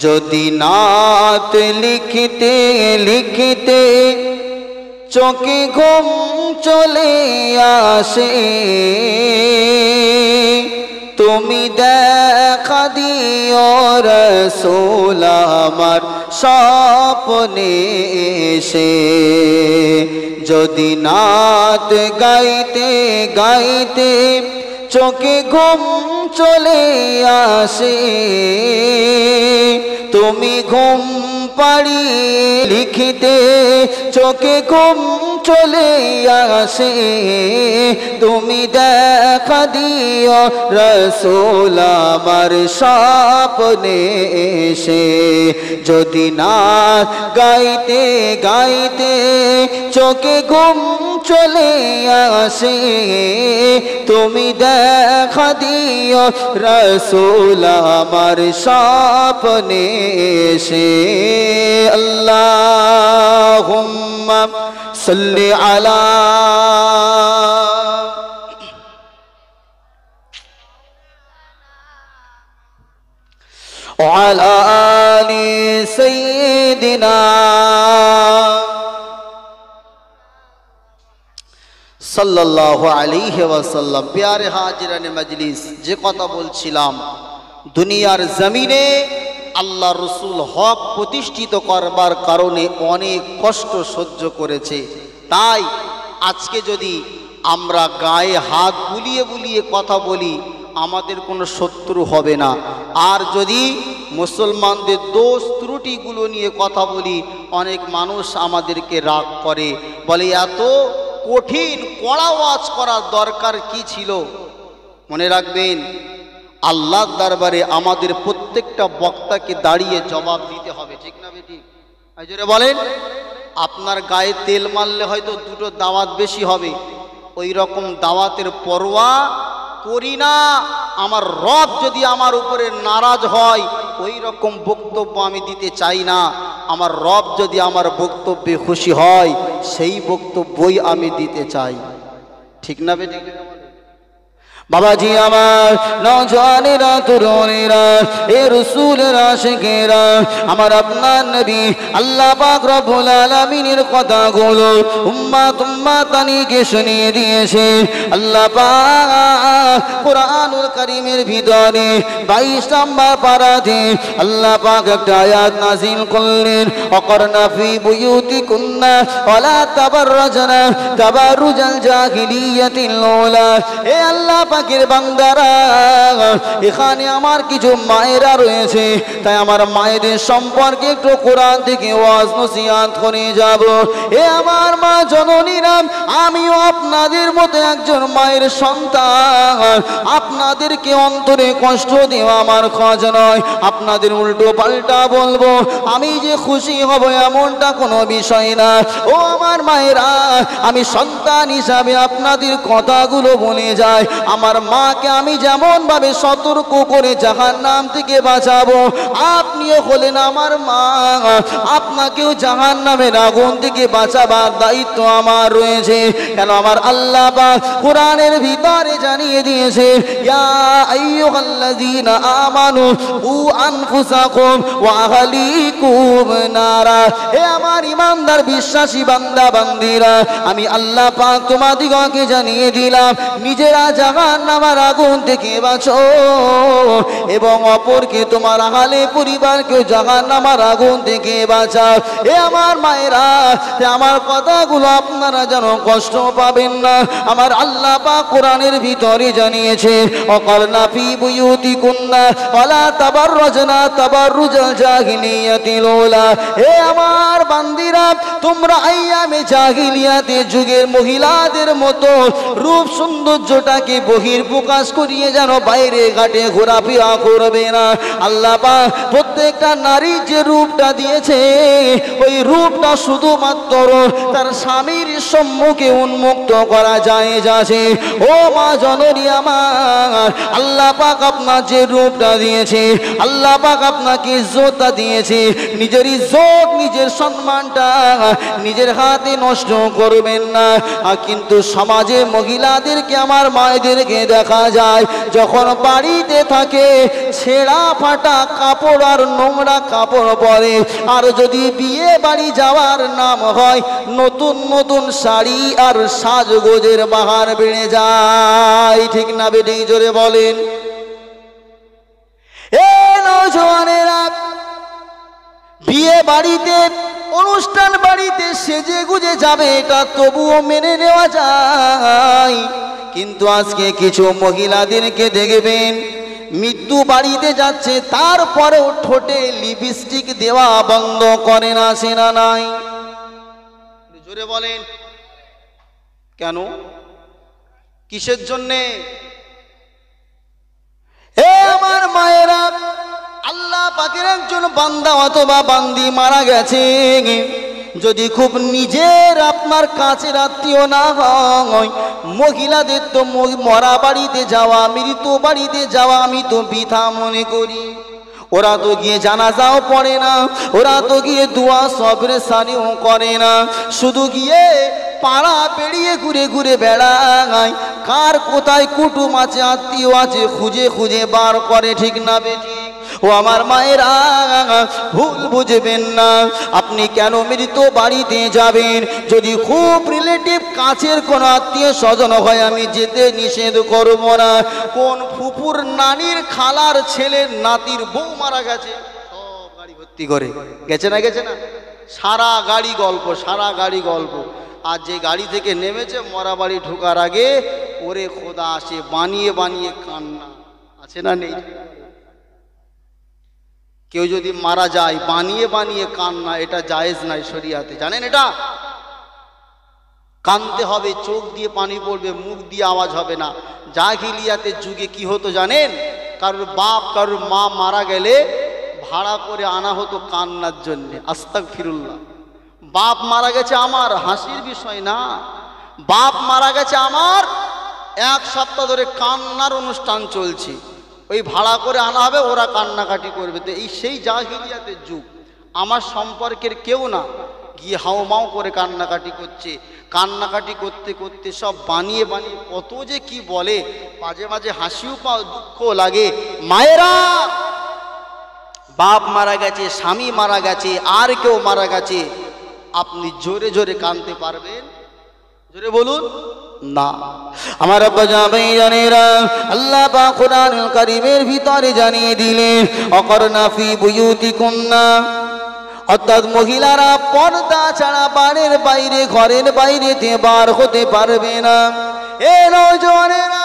যদি নাত লিখতে লিখতে চোখে ঘুম চলে আসে, তুমি দেখা দিও রাসূল আমার স্বপ্নে এসে। যদি নাত গাইতে গাইতে চোখে ঘুম চলে আসে, তুমি ঘুম পাড়িয়ে লিখতে চোখে ঘুম চলে আসে, তুমি দেখা দিও রাসূল আমার স্বপ্নে এসে। যদি নাত গাইতে গাইতে চোখে ঘুম চলে আসে, তুমি দেখা দিও রাসূল আমার স্বপ্নে এসে। আল্লাহুম্মা সাল্লি আলা ওয়ালা আলি সাইয়্যিদিনা সাল্লাল্লাহু আলাইহি ওয়াসাল্লাম। প্যারে হাজিরানে মজলিস, যে কথা বলছিলাম, দুনিয়ার জমিনে আল্লাহ রসুল হক প্রতিষ্ঠিত করবার কারণে অনেক কষ্ট সহ্য করেছে। তাই আজকে যদি আমরা গায়ে হাত বুলিয়ে বুলিয়ে কথা বলি, আমাদের কোনো শত্রু হবে না। আর যদি মুসলমানদের দোষ ত্রুটিগুলো নিয়ে কথা বলি, অনেক মানুষ আমাদেরকে রাগ করে, বলে এত কঠিন কড়া ওয়াজ করার দরকার কি ছিল। মনে রাখবেন, আল্লাহর দরবারে আমাদের প্রত্যেকটা বক্তাকে দাঁড়িয়ে জবাব দিতে হবে, ঠিক না বেটি? জোরে বলেন। আপনার গায়ে তেল মারলে হয়তো দুটো দাওয়াত বেশি হবে, ওই রকম দাওয়াতের পরোয়া করি না। আমার রব যদি আমার উপরে নারাজ হয়, ওই রকম বক্তব্য আমি দিতে চাই না। আমার রব যদি আমার বক্তব্যে খুশি হয়, সেই বক্তব্যই আমি দিতে চাই, ঠিক না বেটি? বাবাজি আমার, নওজওয়ানেরা, তরুণেরা, এ রাসূলের আশিকেরা, আমার আপনার নবী আল্লাহ পাক রব্বুল আলামিনের কথাগুলো উম্মাতানিকে শুনিয়ে দিয়েছে। আল্লাহ পাক কুরআনুল কারীমের ভিতরে 22 নম্বর পারাতে আল্লাহ পাক একটা আয়াত নাযিল করলেন, ওয়াকরনা ফি বুয়ুতিকুন্না ওয়ালা তাবাররাজনা তাবাররুজাল জাহিলিয়াতিল উলা। এ আল্লাহ পাকের বান্দারা, এখানে আমার কিছু মায়েরা রয়েছে, তাই আমার মায়েদের সম্পর্কে একটু কোরআন থেকে ওয়াজ নসিহত করে যাব। এ আমার মা জননীরা, আমিও আপনাদের মতো একজন মায়ের সন্তান। আপনাদেরকে অন্তরে কষ্ট দেওয়া আমার কাজ নয়, আপনাদের উল্টো পাল্টা বলবো, আমি যে খুশি হব এমনটা কোনো বিষয় না। ও আমার মায়েরা, আমি সন্তান হিসাবে আপনাদের কথাগুলো বলে যাই। আমার মাকে আমি যেমন ভাবে সতর্ক করে জাহান্নাম থেকে বাঁচাবো, আপনিও হলেন আমার মা, আপনাকেও জাহান্নামের আগুন থেকে বাঁচাবার দায়িত্ব আমার রয়েছে। কেন আমার আল্লাহ পাক কোরআনের ভিতরে জানিয়ে দিয়েছে, ইয়া আইয়ুহাল্লাযীনা আমানু উ আনফুসাকুম ওয়া আহলিকুম নারা। হে আমার ঈমানদার বিশ্বাসী বান্দা বান্দীরা, আমি আল্লাহ পাক তোমাদিগকে জানিয়ে দিলাম, নিজেরা জাহান্নামের আগুন থেকে বাঁচো এবং অপরকে, তোমার আহলে পরিবারকে জাহান্নামের আগুন থেকে বাঁচাও। এ আমার মায়েরা, আমার কথাগুলো আপনারা যেন কষ্ট পাবেন না। আমার আল্লাহ পাক কোরআনের ভিতরে জানিয়েছে, ওয়াকারনা ফি বুয়ুতিকুন্না ওয়ালা তাবাররাজনা তাবাররুজাল জাহিলিয়াতিল উলা। হে আমার বান্দিরা, তোমরা আইয়ামে জাহিলিয়াতে যুগের মহিলাদের মতো রূপ সৌন্দর্যটাকে বহির্প্রকাশ করিয়ে যেন বাইরে ঘাটে ঘোরাফেরা করবে না। আল্লাহ পাক প্রত্যেকটা নারী যে রূপটা দিয়েছে, ওই রূপটা শুধুমাত্র তার স্বামীর সম্মুখে উন্মুক্ত করা যায় যাচ্ছে। ও মা জননী আমার, আল্লাহ পাক আপনার যে রূপটা দিয়েছে, আল্লাহ পাক আপনাকে ইজ্জতটা দিয়েছে, নিজের ইজ্জত নিজের সম্মানটা নিজের হাতে নষ্ট করবেন না। কিন্তু সমাজে মহিলাদেরকে, আমার মায়েদেরকে দেখা যায়, যখন বাড়িতে থাকে ছেঁড়া ফাটা কাপড় আর নোংরা কাপড় পরে। আর যদি বিয়ে বাড়ি যাওয়ার নাম হয় নতুন নতুন শাড়ি আর সাজগোজের বাহার বেড়ে যায়। ঠিক না বেটি? জোরে বলেন। এ নওজওয়ানেরা, বিয়ে বাড়িতে অনুষ্ঠান বাড়িতে সেজে গুজে যাবে, এটা তবুও মেনে নেওয়া যায়। কিন্তু আজকে কিছু মহিলাদেরকে দেখবেন মৃত্যু বাড়িতে যাচ্ছে, তারপরেও ঠোঁটে লিপস্টিক দেওয়া বন্ধ করে না, সেনা নাই? জোরে বলেন। কেন? কিসের জন্যে? এ আমার মায়েরা, আল্লাহ পাকের একজন বান্দা অথবা বান্দি মারা গেছে, যদি খুব নিজের আপনার কাছের আত্মীয় না হয়, মহিলাদের তো মরা বাড়িতে যাওয়া, মৃত বাড়িতে যাওয়া আমি তো বৃথা মনে করি। ওরা তো গিয়ে জানাজাও পড়ে না, ওরা তো গিয়ে দোয়া সবরে সানিও করে না, শুধু গিয়ে পাড়া পেরিয়ে ঘুরে ঘুরে বেড়ায়, কার কোথায় কুটুম আছে আত্মীয় আছে খুঁজে খুঁজে বার করে। ঠিক না বেটি? ও আমার মায়েরা, ভুল বুঝবেন না। আপনি কেন মৃত বাড়িতে যাবেন? যদি খুব রিলেটিভ কাছের কোন আত্মীয় স্বজন হয় আমি যেতে নিষেধ করব না। কোন ফুপুর নানির খালার ছেলের নাতির বউ মারা গেছে, সব গাড়ি ভর্তি করে গেছে না, গেছে না? সারা গাড়ি গল্প, সারা গাড়ি গল্প। আর যে গাড়ি থেকে নেমেছে মরা বাড়ি ঢোকার আগে ওরে খোদা আসে বানিয়ে বানিয়ে কান্না, আছে না নেই? কেউ যদি মারা যায় বানিয়ে বানিয়ে কান্না, এটা জায়েজ নাই শরিয়াতে, জানেন? এটা কানতে হবে, চোখ দিয়ে পানি পড়বে, মুখ দিয়ে আওয়াজ হবে না। জাহিলিয়াতের যুগে কি হতো জানেন? কারোর বাপ কারোর মা মারা গেলে ভাড়া করে আনা হতো কান্নার জন্যে। আস্তাগফিরুল্লাহ। বাপ মারা গেছে আমার, হাসির বিষয় না। বাপ মারা গেছে আমার, এক সপ্তাহ ধরে কান্নার অনুষ্ঠান চলছে, ওই ভাড়া করে আনা হবে, ওরা কান্নাকাটি করবে। তো এই সেই জাহিলিয়াতের যুগ। আমার সম্পর্কের কেউ না, গিয়ে হাউমাউ করে কান্নাকাটি করছে। কান্নাকাটি করতে করতে সব বানিয়ে বানিয়ে কত যে কি বলে, মাঝে মাঝে হাসিও পাও, দুঃখ লাগে। মায়েরা, বাপ মারা গেছে, স্বামী মারা গেছে, আর কেউ মারা গেছে, আপনি জোরে জোরে কাঁদতে পারবেন? জোরে বলুন না। আমার আব্বা জানেরা, আল্লাহ পাক কোরআনুল কারীমের ভিতরে জানিয়ে দিলেন অকরনা ফি বুয়ুতিকুন্না, অর্থাৎ মহিলারা পর্দা ছাড়া বাড়ির বাইরে, ঘরের বাইরেতে বার হতে পারবে না। এ নওজওয়ানেরা,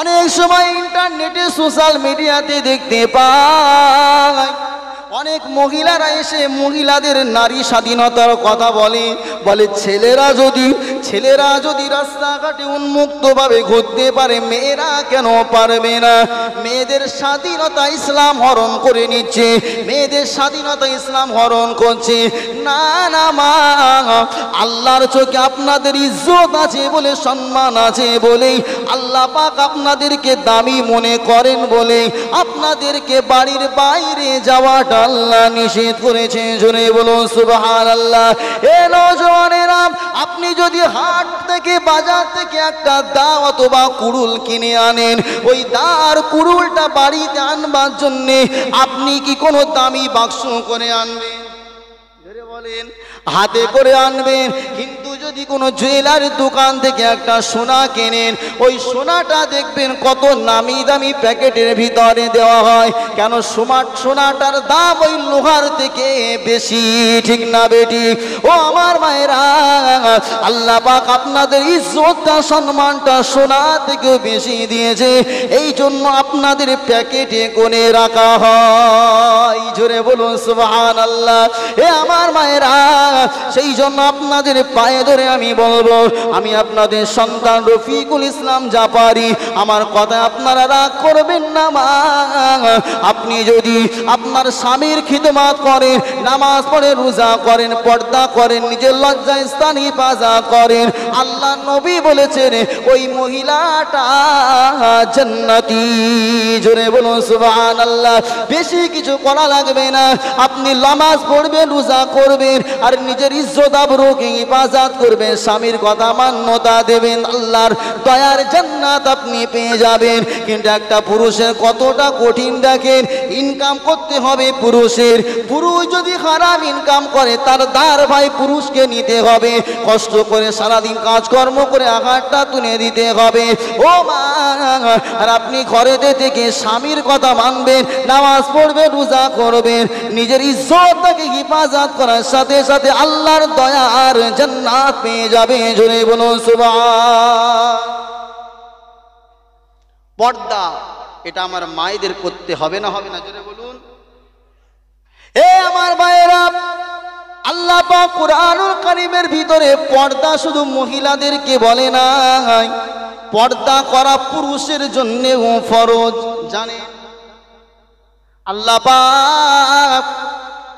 অনেক সময় ইন্টারনেটে সোশ্যাল মিডিয়াতে দেখতে পাই অনেক মহিলারা এসে মহিলাদের নারী স্বাধীনতার কথা বলে ছেলেরা যদি রাস্তাঘাটে উন্মুক্তভাবে ঘুরতে পারে, মেয়েরা কেন পারবে না? মেয়েদের স্বাধীনতা ইসলাম হরণ করে নিচ্ছে, মেয়েদের স্বাধীনতা ইসলাম হরণ করছে। না না মা, আল্লাহর চোখে আপনাদের ইজ্জত আছে বলে, সম্মান আছে বলেই আল্লাহ পাক আপনাদেরকে দামি মনে করেন বলে আপনাদেরকে বাড়ির বাইরে যাওয়াটা আল্লাহ নিষেধ করেছে। জোরে বলুন সুবহানাল্লাহ। এ নওজওয়ানেরা, আপনি যদি হাট থেকে বাজার থেকে একটা দা অথবা কুড়ুল কিনে আনেন, ওই দার কুড়ুলটা বাড়িতে আনবার জন্যে আপনি কি কোনো দামি বাক্স করে আনবেন? জোরে বলেন। হাতে করে আনবেন। কিন্তু যদি কোনো জুয়েলারির দোকান থেকে একটা সোনা কেনেন, ওই সোনাটা দেখবেন কত নামি দামি প্যাকেটের ভিতরে দেওয়া হয়। কেন? সোনাটার দাম ওই লোহার থেকে বেশি। ঠিক না বেটি? ও আমার মায়েরা, আল্লাহ পাক আপনাদের ইজ্জতটা সম্মানটা সোনা থেকেও বেশি দিয়েছে, এই জন্য আপনাদের প্যাকেটে কোণে রাখা হয়। জোরে বলুন সুবহানাল্লাহ। এ আমার মায়েরা, সেই জন্য আপনাদের পায়ে ধরে আমি বলবো, আমি আপনাদের সন্তান রফিকুল ইসলাম জাপারি, আমার কথা আপনারা রাগ করবেন না মা। আপনি যদি আপনার স্বামীর খিদমত করেন, নামাজ পড়ে, রোজা করেন, পর্দা করেন, নিজের লজ্জা স্থান হিফাজত করেন, আল্লাহ নবী বলেছেন ওই মহিলাটা জান্নাতি। জোরে বলুন সুবহানাল্লাহ। বেশি কিছু করা লাগবে যাবে না। আপনি নামাজ পড়বেন, রোজা করবেন, আর নিজের ইজ্জত আবরুকে হিফাজত করবেন, স্বামীর কথা মান্যতা দেবেন, আল্লাহর দয়ার জান্নাত আপনি পেয়ে যাবেন। কিন্তু একটা পুরুষের কতটা কঠিন দেখেন, ইনকাম করতে হবে পুরুষের। পুরুষ যদি হারাম ইনকাম করে তার দার ভাই পুরুষকে নিতে হবে, কষ্ট করে সারাদিন কাজকর্ম করে আঘাতটা তুলে দিতে হবে। ও মা, আর আপনি ঘরেতে থেকে স্বামীর কথা মানবেন, নামাজ পড়বেন, রোজা করবেন, নিজের ইজ্জতটাকে হিফাজত করার সাথে সাথে আল্লাহর দয়া আর জান্নাত পেয়ে যাবে। জোরে বলুন সুবহান। পর্দা এটা আমার মায়েদের করতে হবে না, হবে না? জোরে বলুন। এ আমার ভাইয়েরা, আল্লাহ পাক কুরআনুল কারীমের ভিতরে পর্দা শুধু মহিলাদেরকে বলে নাই, পর্দা করা পুরুষের জন্যও ফরজ। জানেন আল্লাহ পাক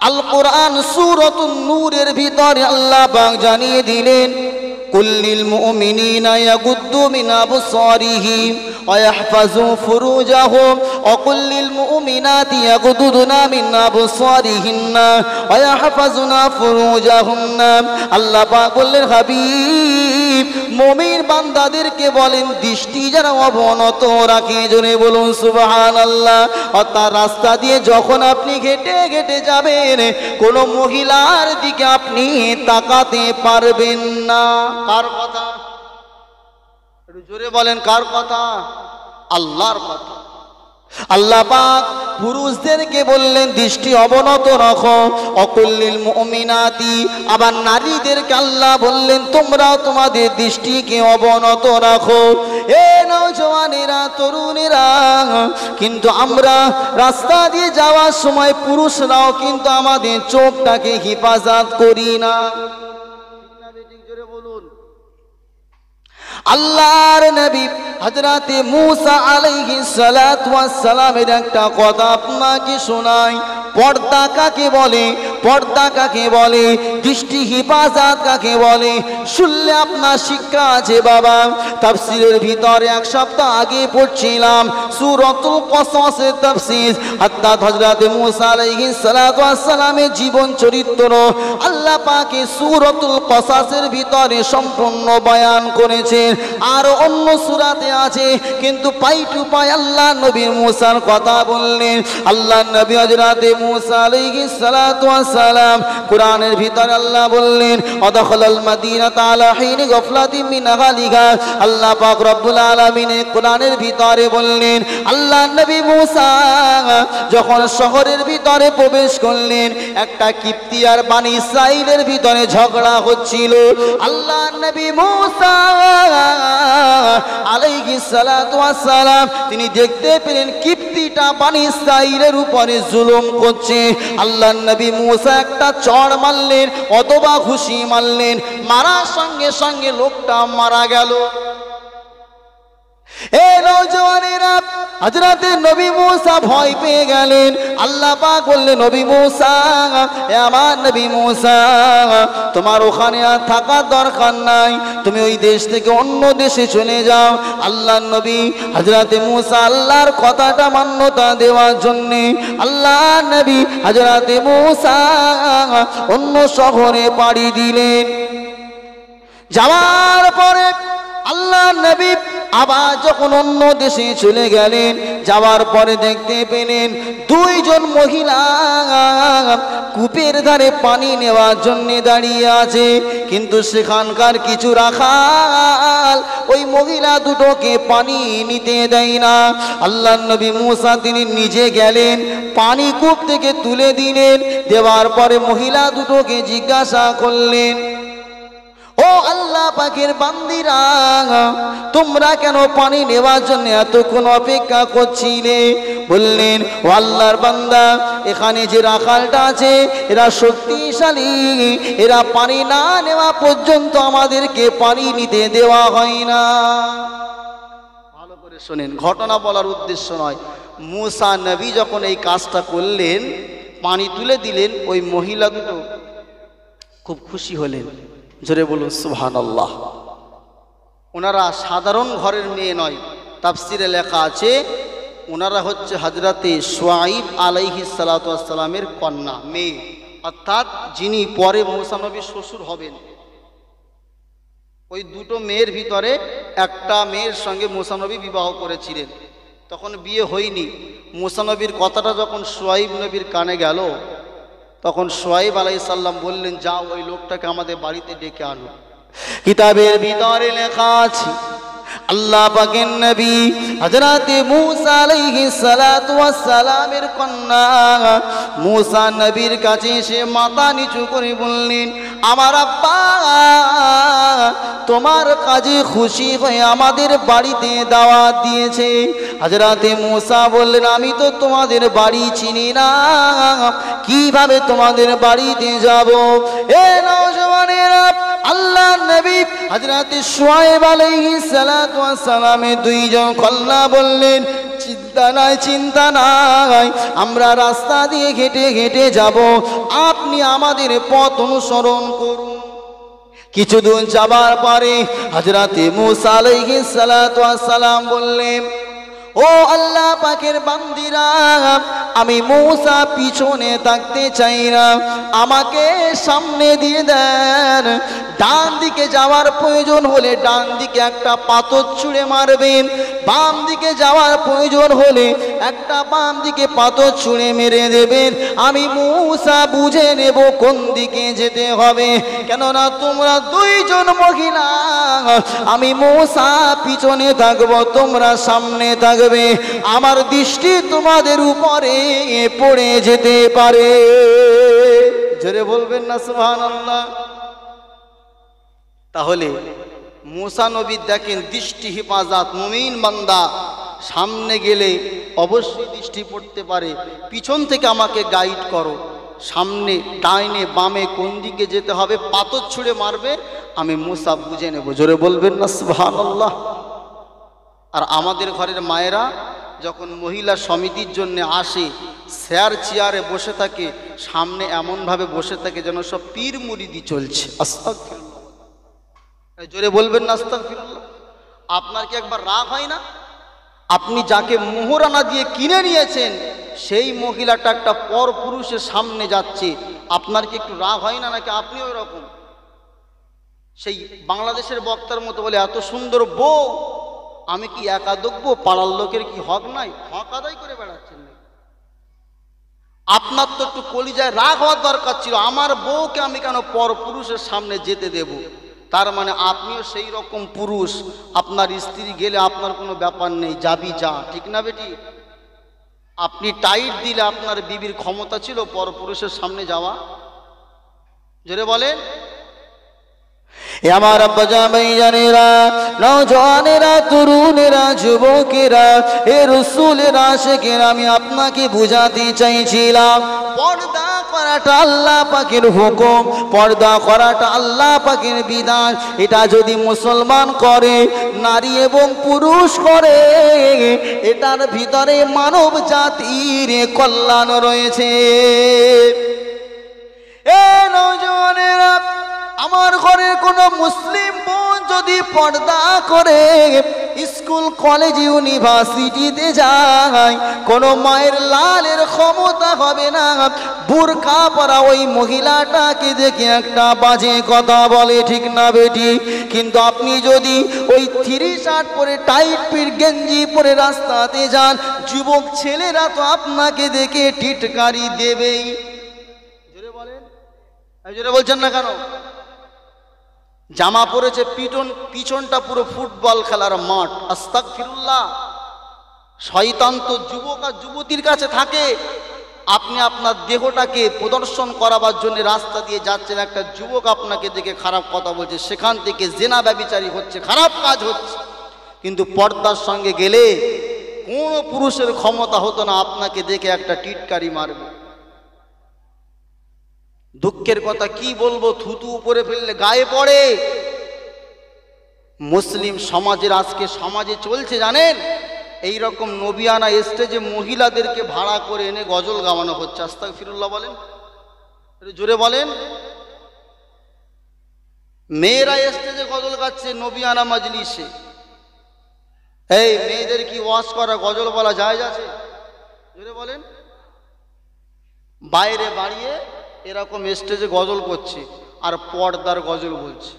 আল কোরআন সূরাতুন নূরের ভিতরে আল্লাহ পাক জানিয়ে দিলেন, কুল্লিল মুমিনিনা ইয়াগুদ্দু মিন আবসারিহিম ওয়া ইয়াহফাযু ফুরুজাহুম ওয়া কুল্লিল মুমিনাতি ইয়াগুদ্দুনা মিন আবসারিহিন্না ওয়া ইয়াহফাযুনা ফুরুজাহুন্না। আল্লাহ পাক বললেন, হাবিব মুমিন বান্দাদেরকে বলেন দৃষ্টি যেন অবনত রাখে। জোরে বলুন সুবহানাল্লাহ। অর্থাৎ রাস্তা দিয়ে যখন আপনি হেঁটে হেঁটে যাবেন, কোনো মহিলার দিকে আপনি তাকাতে পারবেন না। কার কথা? একটু জোরে বলেন, কার কথা? আল্লাহর কথা। আল্লাহ পাক পুরুষদেরকে বললেন দৃষ্টি অবনত রাখো, অকুল্লিল মুমিনাতি। আবার নারীদেরকে আল্লাহ বললেন তোমরাও তোমাদের দৃষ্টিকে অবনত রাখো। এ নওজওয়ানেরা, তরুণেরা, কিন্তু আমরা রাস্তা দিয়ে যাওয়ার সময় পুরুষরাও কিন্তু আমাদের চোখটাকে হেফাজত করি না। জোরে বলুন। আল্লাহর নবী হযরতে মূসা আলাইহিস সালাতু ওয়াস সালামের একটা কথা আপনাকে শোনাই। পর্দা কাকে বলে? পর্দা কাকে বলে? দৃষ্টি হিফাজত কাকে বলে? শুনলে আপনার শিক্ষা আছে বাবা। তাফসীরের ভিতরে এক সপ্তাহ আগে পড়ছিলাম সূরাতুল কসসের তাফসীর, অর্থাৎ হযরতে মূসা আলাইহিস সালাতু ওয়াস সালামের জীবন চরিত্র আল্লাহ পাক সূরাতুল কসসের ভিতরে সম্পূর্ণ বয়ান করেছেন। আর অন্য সূরাতে আছে, কিন্তু পাই টু পাই আল্লাহ নবী মূসার কথা বললেন। আল্লাহ নবী হযরতে মূসা আলাইহিস সালাতু ওয়াস সালাম কুরআনের ভিতরে আল্লাহ বললেন, আদখালাল মাদিনাতা আলা হিনি গাফলাতিন মিন আহলিহা। আল্লাহ পাক রব্বুল আলামিন কুরআনের ভিতরে বললেন, আল্লাহ নবী মূসা যখন শহরের ভিতরে প্রবেশ করলেন, একটা কিপ্তি আর বনি ইসরাঈলের ভিতরে ঝগড়া হচ্ছিল। আল্লাহ নবী মূসা আলাইহিস সালাতু ওয়াস সালাম তিনি দেখতে পেলেন কিপ্তিটা বনি ইসরাঈলের উপরে জুলুম করছে। আল্লাহ নবী মূসা একটা চড় মারলেন অথবা ঘুষি মারলেন, মারার সঙ্গে সঙ্গে লোকটা মারা গেল। এ নওজওয়ানেরা, হযরতে নবী মূসা ভয় পেয়ে গেলেন। আল্লাহ পাক বললেন, নবী মূসা, এ আমার নবী মূসা, তোমার ওখানে আর থাকার দরকার নাই, তুমি ওই দেশ থেকে অন্য দেশে চলে যাও। আল্লাহ নবী হযরতে মূসা আল্লাহর কথাটা মান্যতা দেওয়ার জন্য আল্লাহ নবী হযরতে মূসা অন্য শহরে পাড়ি দিলেন। যাওয়ার পরে আল্লাহ নবী আবার যখন অন্য দেশে চলে গেলেন, যাওয়ার পরে দেখতে পেলেন দুইজন মহিলা কূপের ধারে পানি নেওয়ার জন্য দাঁড়িয়ে আছে, কিন্তু সেখানকার কিছু রাখাল ওই মহিলা দুটোকে পানি নিতে দেয় না। আল্লাহ নবী মূসা তিনি নিজে গেলেন, পানি কূপ থেকে তুলে দিলেন, দেওয়ার পরে মহিলা দুটোকে জিজ্ঞাসা করলেন, ও আল্লাহ পাকের বান্দিরা, তোমরা কেন পানি নেওয়ার জন্য এতক্ষণ অপেক্ষা করছিলে? বললেন, ও আল্লাহর বান্দা, এখানে যে রাখালটা আছে এরা শক্তিশালী, এরা পানি না নেওয়া পর্যন্ত আমাদেরকে পানি নিতে দেওয়া হয় না। ভালো করে শোনেন, ঘটনা বলার উদ্দেশ্য নয়। মূসা নবী যখন এই কাজটা করলেন, পানি তুলে দিলেন, ওই মহিলা দুটো খুব খুশি হলেন। জোরে বলুন সুবহানাল্লাহ। ওনারা সাধারণ ঘরের মেয়ে নয়, তাফসিরে লেখা আছে ওনারা হচ্ছে হজরতে শুআইব আলাইহিস সালাতু ওয়াস সালামের কন্যা মেয়ে, অর্থাৎ যিনি পরে মূসা নবীর শ্বশুর হবেন। ওই দুটো মেয়ের ভিতরে একটা মেয়ের সঙ্গে মূসা নবী বিবাহ করেছিলেন, তখন বিয়ে হয়নি। মূসা নবীর কথাটা যখন শুআইব নবীর কানে গেল, তখন শুআইব আলাইহিস সালাম বললেন, যাও ওই লোকটাকে আমাদের বাড়িতে ডেকে আনো। কিতাবের ভিতরে লেখা আছে আল্লাহ পাকের নবী হযরতে মূসা আলাইহিস সালাতু ওয়াস সালামের কন্যা মূসা নবীর কাছে এসে মাথা নিচু করে বললেন, আমার আব্বা তোমার কাজে খুশি হয়ে আমাদের বাড়িতে দাওয়াত দিয়েছে। হযরতে মূসা বললেন, আমি তো তোমাদের বাড়ি চিনি না, কিভাবে তোমাদের বাড়িতে যাব? এ নওজওয়ানেরা, আল্লাহ নবী হযরতে শুআইব আলাইহিস সালাতু ওয়াস সালামের দুইজন কন্যা বললেন, চিন্তা নাই, চিন্তা নাই, আমরা রাস্তা দিয়ে হেঁটে হেঁটে যাব, আপনি আমাদের পথ অনুসরণ করুন। কিছু দূর যাবার পরে হযরতে মূসা আলাইহিস সালাতু ওয়াস সালাম বললেন, ও আল্লাহ পাকের বান্দিরা, আমি মূসা পিছনে থাকতে চাই না, আমাকে সামনে দিয়ে দেন। ডান দিকে যাওয়ার প্রয়োজন হলে ডান দিকে একটা পাথর ছুঁড়ে মারবেন, বাম দিকে যাওয়ার প্রয়োজন হলে একটা বাম দিকে পাথর ছুঁড়ে মেরে দেবেন। আমি মূসা বুঝে নেব কোন দিকে যেতে হবে, কেননা তোমরা দুইজন মহিলা, আমি মূসা পিছনে থাকবো, তোমরা সামনে থাকবে, আমার দৃষ্টি তোমাদের উপরে পড়ে যেতে পারে। জোরে বলবেন না সুবহানাল্লাহ? তাহলে মূসা নবী দেখেন দৃষ্টি হেফাজত, মুমিন বান্দা সামনে গেলে অবশ্যই দৃষ্টি পড়তে পারে, পিছন থেকে আমাকে গাইড করো, সামনে ডাইনে বামে কোন দিকে যেতে হবে, পাথর ছুঁড়ে মারবে, আমি মূসা বুঝে নেব। জোরে বলবেন না সুবহানাল্লাহ? আর আমাদের ঘরের মায়েরা যখন মহিলা সমিতির জন্য আসে, চেয়ার চেয়ারে বসে থাকে, সামনে এমনভাবে বসে থাকে যেন সব পীর মুরিদি চলছে। আস্তাগফিরুল্লাহ। জোরে বলবেন না আস্তাগফিরুল্লাহ? আপনার কি একবার রাগ হয় না? আপনি যাকে মোহরানা দিয়ে কিনে নিয়েছেন, সেই মহিলাটা একটা পর পুরুষের সামনে যাচ্ছে, আপনার কি একটু রাগ হয় না? নাকি আপনি ওই রকম সেই বাংলাদেশের বক্তার মতো বলে, এত সুন্দর বউ আমি কি একা দেখবো, পাড়ার লোকের কি হক নাই? হক আদায় করে বেড়াচ্ছেন না? আপনার তো একটু কলিজায় রাগ হওয়ার দরকার ছিল, আমার বউকে আমি কেন পর পুরুষের সামনে যেতে দেব? তার মানে আপনিও সেই রকম পুরুষ, আপনার স্ত্রী গেলে আপনার কোনো ব্যাপার নেই, যাবি যা, ঠিক না বেটি? আপনি টাইট দিলে আপনার বিবির ক্ষমতা ছিল পর পুরুষের সামনে যাওয়া? জোরে বলেন। আমার আব্বাজান ভাইজানেরা, নওজওয়ানেরা, তরুণেরা, যুবকেরা, এ রাসূলের আশিকেরা, আমি আপনাকে বুঝাতে চাইছিলাম, পর্দা করাটা আল্লাহ পাকের হুকুম, পর্দা করাটা আল্লাহ পাকের বিধান। এটা যদি মুসলমান করে, নারী এবং পুরুষ করে, এটার ভিতরে মানব জাতির কল্যাণ রয়েছে। এ নওজওয়ানেরা, আমার ঘরের কোনো মুসলিম বোন যদি পর্দা করে স্কুল কলেজ ইউনিভার্সিটিতে যায়, কোনো মায়ের লালের ক্ষমতা হবে না বোরকা পরা ওই মহিলাটাকে দেখে একটা বাজে কথা বলে, ঠিক না বেটি? কিন্তু আপনি যদি ওই থ্রি শার্ট পরে টাইট ফিট গেঞ্জি পরে রাস্তাতে যান, যুবক ছেলেরা তো আপনাকে দেখে টিটকারি দেবেই। জোরে বলেন। জোরে বলছেন না কেন? জামা পরেছে পিছনটা পুরো ফুটবল খেলার মাঠ। আস্তাগফিরুল্লাহ। শয়তান তো যুবক আর যুবতীর কাছে থাকে। আপনি আপনার দেহটাকে প্রদর্শন করাবার জন্য রাস্তা দিয়ে যাচ্ছেন, একটা যুবক আপনাকে দেখে খারাপ কথা বলছে, সেখান থেকে জেনা ব্যভিচারী হচ্ছে, খারাপ কাজ হচ্ছে। কিন্তু পর্দার সঙ্গে গেলে কোনো পুরুষের ক্ষমতা হতো না আপনাকে দেখে একটা টিটকারি মারবে। দুঃখের কথা কি বলবো, থুতু উপরে ফেললে গায়ে পড়ে। মুসলিম সমাজের আজকে সমাজে চলছে জানেন, এই রকম নবিয়ানা স্টেজে মহিলাদেরকে ভাড়া করে এনে গজল গাওয়ানো হচ্ছে। আস্তাগফিরুল্লাহ বলেন, জোরে বলেন। মেয়েরা স্টেজে গজল গাচ্ছে নবিয়ানা মজলিসে, এই মেয়েদের কি ওয়াজ করা, গজল বলা জায়েজ আছে? জোরে বলেন। বাইরে বাড়িয়ে এরকম স্টেজে গজল করছে আর পর্দার গজল বলছে।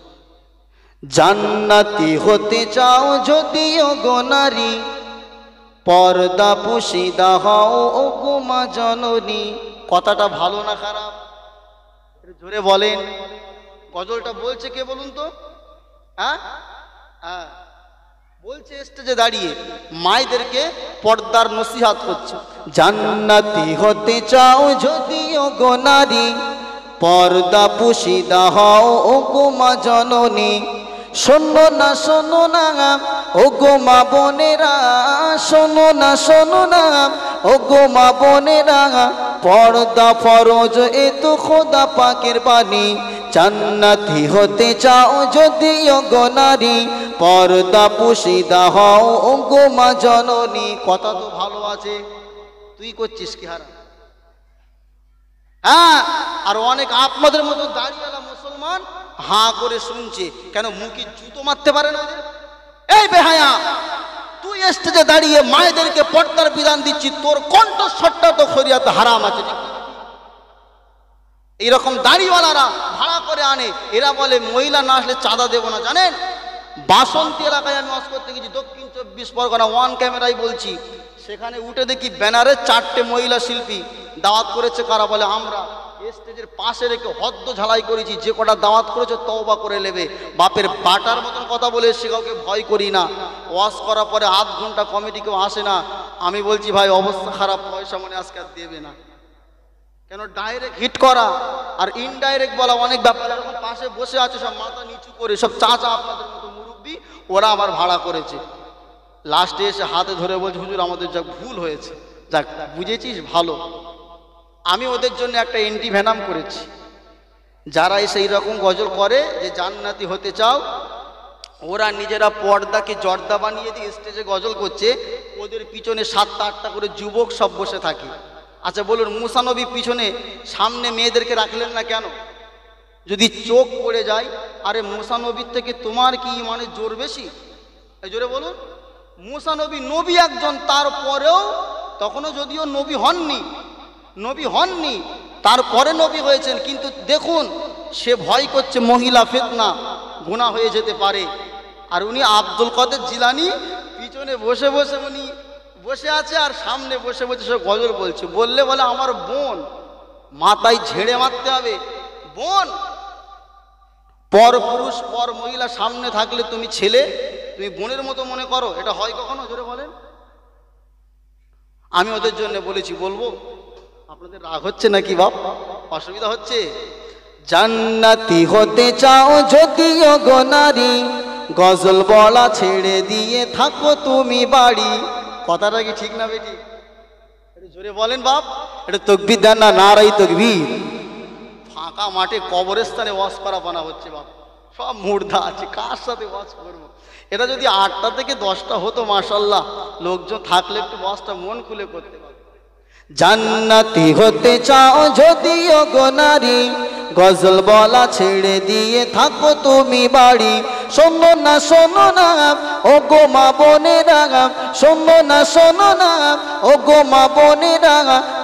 জান্নাতি হতে চাও যদিও গো নারী, পর্দা পুশিদা হও ও গো মা জননী। কথাটা ভালো না খারাপ? জোরে বলেন। গজলটা বলছে কে বলুন তো? হ্যাঁ হ্যাঁ, বলছে স্টেজে দাঁড়িয়ে মায়েদেরকে পর্দার নসিহত করছে। জান্নাতি হতে চাও যদিও গো নারী, পর্দা পুশিদা হও ও গো মা জননী। শোনো না ও গো মা বোনেরা, শোনো না ও গো মা বোনেরা, পর্দা ফরজ এ তো খোদা পাকের বাণী। জান্নাতি হতে চাও যদিও গো নারী, পর্দা পুশিদা হও ও গো মা জননী। কথা তো ভালো আছে, তুই করছিস কি হারাম? হ্যাঁ, আর অনেক আপনাদের মতো দাঁড়িয়েলা মুসলমান হাঁ করে শুনছে। কেন মুখে জুতো মারতে পারে না? এই বেহায়া, তুই স্টেজে দাঁড়িয়ে মায়েদেরকে পর্দার বিধান দিচ্ছি, তোর কণ্ঠস্বরটা তো শরিয়াতে হারাম আছে। এইরকম দাড়িওয়ালারা ভাড়া করে আনে, এরা বলে মহিলা না আসলে চাঁদা দেবো না। জানেন, বাসন্তী এলাকায় আমি ওয়াজ করতে গেছি, দক্ষিণ 24 পরগনা, ওয়ান ক্যামেরায় বলছি। সেখানে উঠে দেখি ব্যানারে 4টে মহিলা শিল্পী দাওয়াত করেছে। কারা? বলে আমরা। স্টেজের পাশে রেখে হদ্দ ঝালাই করেছি, যে কটা দাওয়াত করেছে তওবা করে নেবে। বাপের বাটার মতন কথা বলে সে কাউকে ভয় করি না। ওয়াজ করার পরে আধ ঘন্টা কমিটি কেউ আসে না। আমি বলছি ভাই অবস্থা খারাপ, পয়সা মনে আজকে আর দেবে না। কেন? ডাইরেক্ট হিট করা আর ইনডাইরেক্ট বলা অনেক ব্যাপার। এরকম পাশে বসে আছে সব মাথা নিচু করে, সব চাচা আপনাদের মতো মুরব্বী, ওরা আমার ভাড়া করেছে। লাস্টে এসে হাতে ধরে বলছে হুজুর আমাদের যা ভুল হয়েছে। যাক, বুঝেছিস ভালো। আমি ওদের জন্য একটা এন্টি ভেনাম করেছি। যারা এসে এইরকম গজল করে যে জান্নাতি হতে চাও, ওরা নিজেরা পর্দাকে জর্দা বানিয়ে দিয়ে স্টেজে গজল করছে, ওদের পিছনে 7টা-8টা করে যুবক সব বসে থাকে। আচ্ছা বলুন, মুসা নবী পিছনে সামনে মেয়েদেরকে রাখলেন না কেন? যদি চোখ পড়ে যায়, আরে মুসা নবীর থেকে তোমার কি ইমানের জোর বেশি? এই জোরে বলুন। মুসা নবী নবী একজন, তারপরেও তখনও যদিও নবী হননি, তারপরে নবী হয়েছেন। কিন্তু দেখুন, সে ভয় করছে মহিলা ফিতনা, গুনাহ হয়ে যেতে পারে। আর উনি আব্দুল কাদের জিলানী পিছনে বসে বসে উনি বসে আছে, আর সামনে বসে বসে সে গজল বলছে। বললে বলে আমার বোন, মাথায় ঝেড়ে মারতে হবে। বোন, পর পুরুষ পর মহিলা সামনে থাকলে তুমি ছেলে, তুমি বোনের মতো মনে করো? এটা হয় কখনো? জোরে বলেন। আমি ওদের জন্য বলেছি, বলবো? আপনাদের রাগ হচ্ছে নাকি বাপ? অসুবিধা হচ্ছে? জান্নাতি হতে চাও যদিও গো নারী, গজল বলা ছেড়ে দিয়ে থাকো তুমি বাড়ি। কথাটা কি ঠিক না বেটি? একটু জোরে বলেন বাপ। এটা তাকবীর দেন না, নারাই তাকবীর। ফাঁকা মাঠে কবরস্থানে ওয়াজ করা বানা হচ্ছে বাপ, সব মুর্দা আছে, কার সাথে ওয়াজ করবো? এটা যদি 8টা থেকে 10টা হতো মাশাআল্লাহ, লোকজন থাকলে একটু ওয়াজটা মন খুলে করতে পারতো। জান্নাতি হতে চাও যদিও গো নারী, গজল বলা ছেড়ে দিয়ে থাকো তুমি বাড়ি। শোনো না ও গো মা বোনেরা, শোনো না ও গো মা বোনেরা,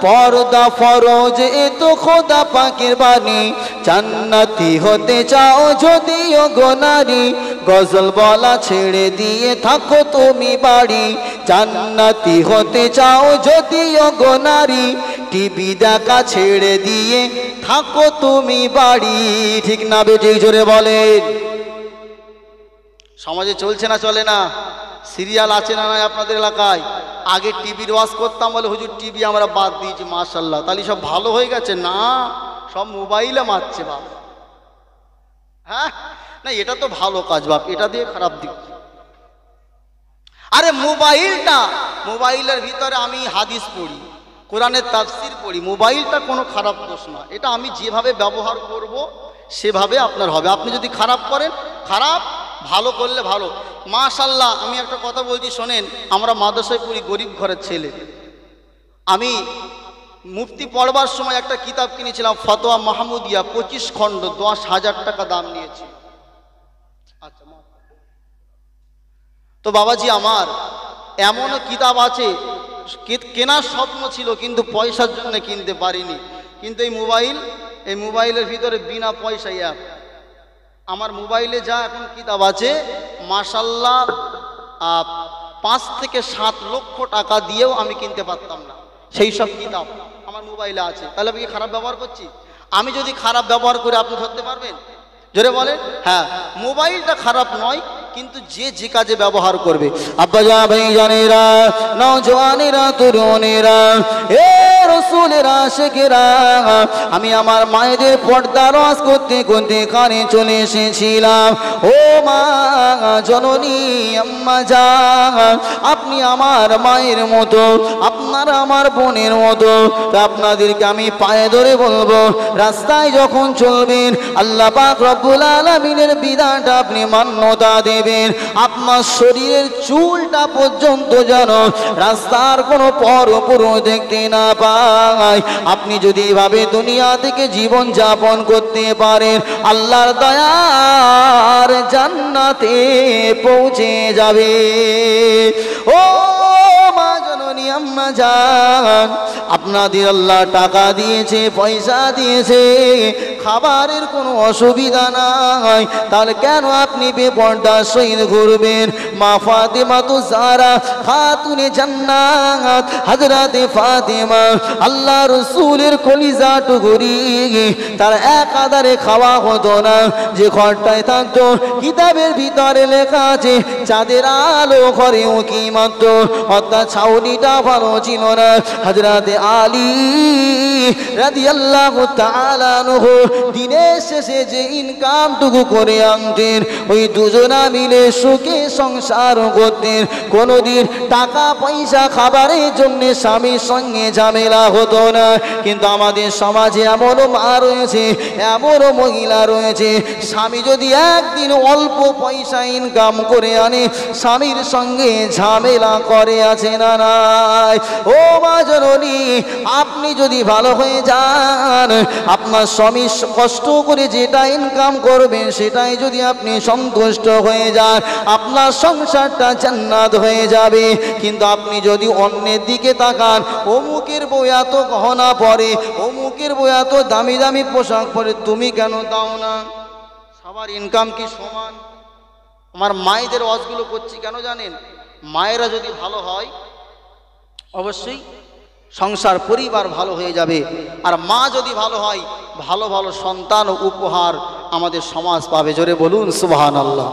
পর্দা ফরজ এ তো খোদা পাকের বাণী। জান্নাতি হতে চাও যদিও গো নারী, গজল বলা ছেড়ে দিয়ে থাকো তুমি বাড়ি। জান্নাতি হতে চাও যদিও গো নারী, টিভি দেখা ছেড়ে দিয়ে থাকো তুমি বাড়ি। ঠিক না বেটি? জোরে বলেন। সমাজে চলছে না চলে না? সিরিয়াল আছে না নাই আপনাদের এলাকায়? আগে টিভির ওয়াজ করতাম, বলে হুজুর টিভি আমরা বাদ দিয়েছি। মাশাআল্লাহ, তাহলে সব ভালো হয়ে গেছে? না, সব মোবাইলে মারছে বাপ। হ্যাঁ না, এটা তো ভালো কাজ বাপ, এটা দিয়ে খারাপ দিক। আরে মোবাইলের ভিতরে আমি হাদিস পড়ি, কোরআনের তাফসীর পড়ি, মোবাইলটা কোনো খারাপ দোষ না। এটা আমি যেভাবে ব্যবহার করব সেভাবে আপনার হবে। আপনি যদি খারাপ করেন খারাপ, ভালো করলে ভালো। মাশাআল্লাহ, আমি একটা কথা বলছি শোনেন। আমরা মাদ্রাসায় পড়ি, গরিব ঘরের ছেলে। আমি মুফতি পড়বার সময় একটা কিতাব কিনেছিলাম, ফতোয়া মাহমুদিয়া, 25 খণ্ড, 10,000 টাকা দাম নিয়েছি। আচ্ছা, তো বাবাজি আমার এমনও কিতাব আছে কেনার স্বপ্ন ছিল কিন্তু পয়সার জন্য কিনতে পারিনি, কিন্তু এই মোবাইলের ভিতরে বিনা পয়সায় অ্যাপ। আমার মোবাইলে যা এখন কিতাব আছে মাশাল্লাহ 5 থেকে 7 লক্ষ টাকা দিয়েও আমি কিনতে পারতাম না, সেই সব কিতাব আমার মোবাইলে আছে। তাহলে আমি কি খারাপ ব্যবহার করছি? আমি যদি খারাপ ব্যবহার করে আপনি ধরতে পারবেন? জোরে বলেন। হ্যাঁ, মোবাইলটা খারাপ নয়, কিন্তু যে কাজে ব্যবহার করবে। আব্বাজান ভাইজানেরা, নওজওয়ানেরা, তরুণেরা, এ রাসূলের আশিকেরা, আমি আমার মায়েদের পর্দার ওয়াজ করতে করতে কানে চলে এসেছিলাম। ও মা জননী, আম্মা জান, আপনি আমার মায়ের মতো, আপনারা আমার বোনের মতো। আপনাদেরকে আমি পায়ে ধরে বলবো, রাস্তায় যখন চলবেন আল্লাহ পাক রব্বুল আলামিনের বিধানটা আপনি মান্যতা দেবেন। আপনার শরীরের চুলটা পর্যন্ত যেন রাস্তার কোনো পরপুরুষ দেখতে না পায়। আপনি যদি এভাবে দুনিয়া থেকে জীবন যাপন করতে পারেন, আল্লাহর দয়ার জান্নাতে পৌঁছে যাবে। ও মা জননী, আম্মা জান, আপনাদের আল্লাহ টাকা দিয়েছে, পয়সা দিয়েছে, খাবারের কোনো অসুবিধা নাই, তাহলে কেন আপনি বেপরদার সহিত ঘুরবেন? মা ফাতেমা তো যারা খাতুনে জান্নাত, হযরতে ফাতেমা আল্লাহ রাসূলের কলিজা টুকরি, তার এক আদারে খাওয়া হতো না। যে ঘরটায় থাকতো কিতাবের ভিতরে লেখা আছে চাঁদের আলো ঘরে উঁকি মারত, অর্থাৎ ছাউনিটা ভালো ছিল না। হযরতে আলী রাদিয়াল্লাহু তাআলা আনহু দিনের শেষে যে ইনকামটুকু করে আনতেন, ওই দুজনা মিলে সুখে সংসার করতেন। কোনোদিন টাকা পয়সা খাবারের জন্য স্বামীর সঙ্গে ঝামেলা হতো না। কিন্তু আমাদের সমাজে এমনও মা রয়েছে, এমনও মহিলা রয়েছে, স্বামী যদি একদিন অল্প পয়সা ইনকাম করে আনে, স্বামীর সঙ্গে ঝামেলা করে, আছে না নাই? ও মা জননী, আপনি যদি ভালো হয়ে যান, আপনার স্বামী কষ্ট করে যেটা ইনকাম করবেন সেটাই যদি আপনি সন্তুষ্ট হয়ে যান, আপনার সংসারটা জান্নাত হয়ে যাবে। কিন্তু আপনি যদি অন্যের দিকে তাকান, অমুকের বউ এত গহনা পরে, অমুকের বউ এত দামি দামি পোশাক পরে, তুমি কেন দাও না? সবার ইনকাম কি সমান? আমার মায়েদের ওয়াজগুলো করছি কেন জানেন? মায়েরা যদি ভালো হয় অবশ্যই সংসার পরিবার ভালো হয়ে যাবে, আর মা যদি ভালো হয় ভালো ভালো সন্তান ও উপহার আমাদের সমাজ পাবে। জোরে বলুন সুবহানাল্লাহ।